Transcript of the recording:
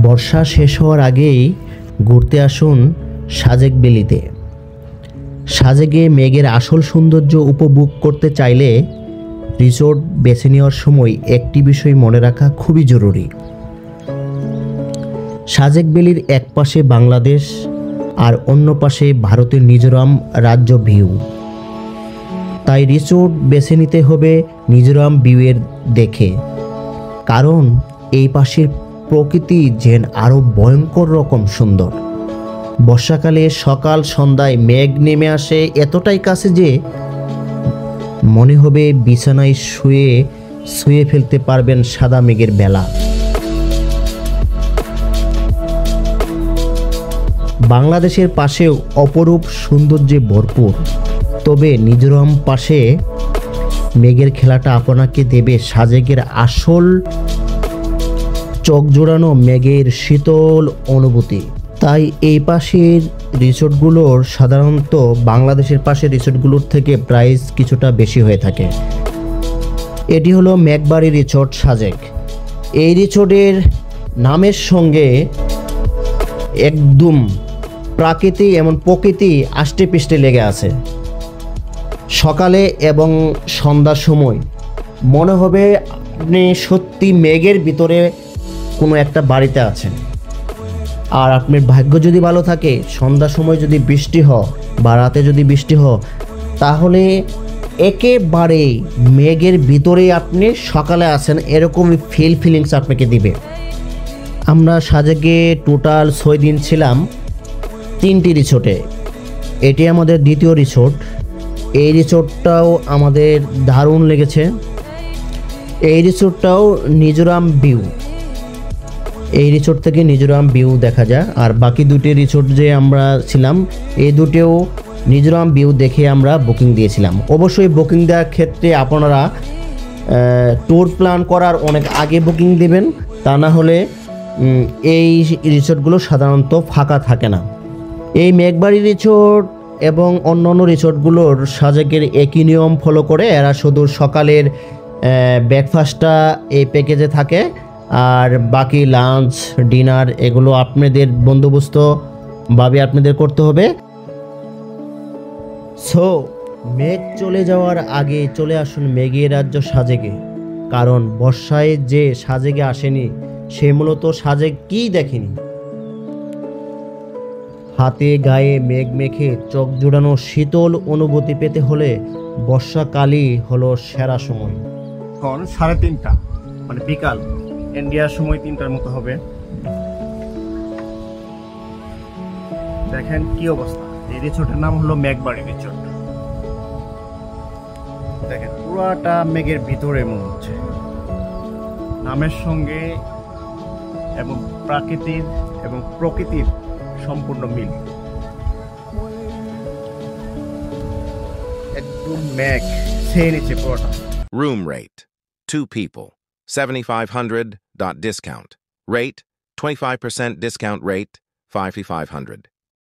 বর্ষা শেষ হওয়ার আগেই ঘুরতে আসুন সাজেক ভ্যালিতে। সাজেকে মেঘের আসল সৌন্দর্য উপভোগ করতে চাইলে রিসোর্ট বেছে নেওয়ার সময় একটি বিষয় মনে রাখা খুবই জরুরি। সাজেক ভ্যালির এক পাশে বাংলাদেশ আর অন্য পাশে ভারতের মিজোরাম রাজ্য ভিউ। তাই রিসোর্ট বেছে নিতে হবে মিজোরাম ভিউয়ের দেখে, কারণ এই পাশের প্রকৃতি যেন আরও ভয়ঙ্কর রকম সুন্দর। বর্ষাকালে সকাল সন্ধ্যায় মেঘ নেমে আসে এতটাই কাছে যে মনে হবে বিছানায় শুয়ে ফেলতে পারবেন সাদা মেঘের বেলা। বাংলাদেশের পাশেও অপরূপ সৌন্দর্যে ভরপুর, তবে মিজোরাম পাশে মেঘের খেলাটা আপনাকে দেবে সাজেকের আসল চোখ জোড়ানো মেঘের শীতল অনুভূতি। তাই এই পাশের রিসোর্টগুলোর সাধারণত বাংলাদেশের পাশের রিসোর্টগুলোর থেকে প্রাইস কিছুটা বেশি হয়ে থাকে। এটি হলো মেঘবাড়ি রিসোর্ট সাজেক। এই রিসোর্টের নামের সঙ্গে একদম প্রকৃতি আষ্টে পৃষ্ঠে লেগে আছে। সকালে এবং সন্ধ্যার সময় মনে হবে আপনি সত্যি মেঘের ভিতরে কোনো একটা বাড়িতে আছেন। আর আপনার ভাগ্য যদি ভালো থাকে, সন্ধ্যার সময় যদি বৃষ্টি হয় বা রাতে যদি বৃষ্টি হয়, তাহলে একেবারে মেঘের ভিতরে আপনি সকালে আছেন এরকমই ফিলিংস আপনাকে দিবে। আমরা সাজেকে টোটাল 6 দিন ছিলাম 3টি রিসোর্টে। এটি আমাদের দ্বিতীয় রিসোর্ট। এই রিসোর্টটাও আমাদের দারুণ লেগেছে। এই রিসোর্টটাও মিজোরাম ভিউ। এই রিসোর্ট থেকে মিজোরাম ভিউ দেখা যায়। আর বাকি দুটি রিসোর্ট যে আমরা ছিলাম, এই দুটেও মিজোরাম ভিউ দেখে আমরা বুকিং দিয়েছিলাম। অবশ্যই বুকিং দেওয়ার ক্ষেত্রে আপনারা ট্যুর প্ল্যান করার অনেক আগে বুকিং দেবেন, তা না হলে এই রিসোর্টগুলো সাধারণত ফাঁকা থাকে না। এই মেঘবাড়ি রিসোর্ট এবং অন্য রিসোর্টগুলোর সাজেকের একই নিয়ম ফলো করে। এরা শুধু সকালের ব্রেকফাস্টটা এই প্যাকেজে থাকে, আর বাকি লাঞ্চ ডিনার এগুলো আপনাদের বন্দোবস্তভাবে আপনাদের করতে হবে। সো মেঘ চলে যাওয়ার আগে চলে আসুন মেঘের রাজ্য সাজেকে, কারণ বর্ষায় যে সাজেকে আসেনি সে মূলত সাজেক কি দেখেনি। হাতে গায়ে মেঘ মেখে চোখ জোড়ানো শীতল অনুভূতি পেতে হলে বর্ষাকালই হলো সেরা সময়। এখন 3:30 মানে বিকাল, ইন্ডিয়ার সময় 3টার মতো হবে। দেখেন কি অবস্থা। এই রিসোর্টের নাম হলো মেঘবাড়ি রিসোর্ট। দেখেন পুরাটা মেঘের ভিতরে মনে হচ্ছে। নামের সঙ্গে এবং প্রকৃতির সম্পূর্ণ মিল। একদম মেঘ ছেয়ে নিচ্ছে পুরোটা। Room rate, 2 people, $7,500 discount. Rate, 25% discount rate, $5,500.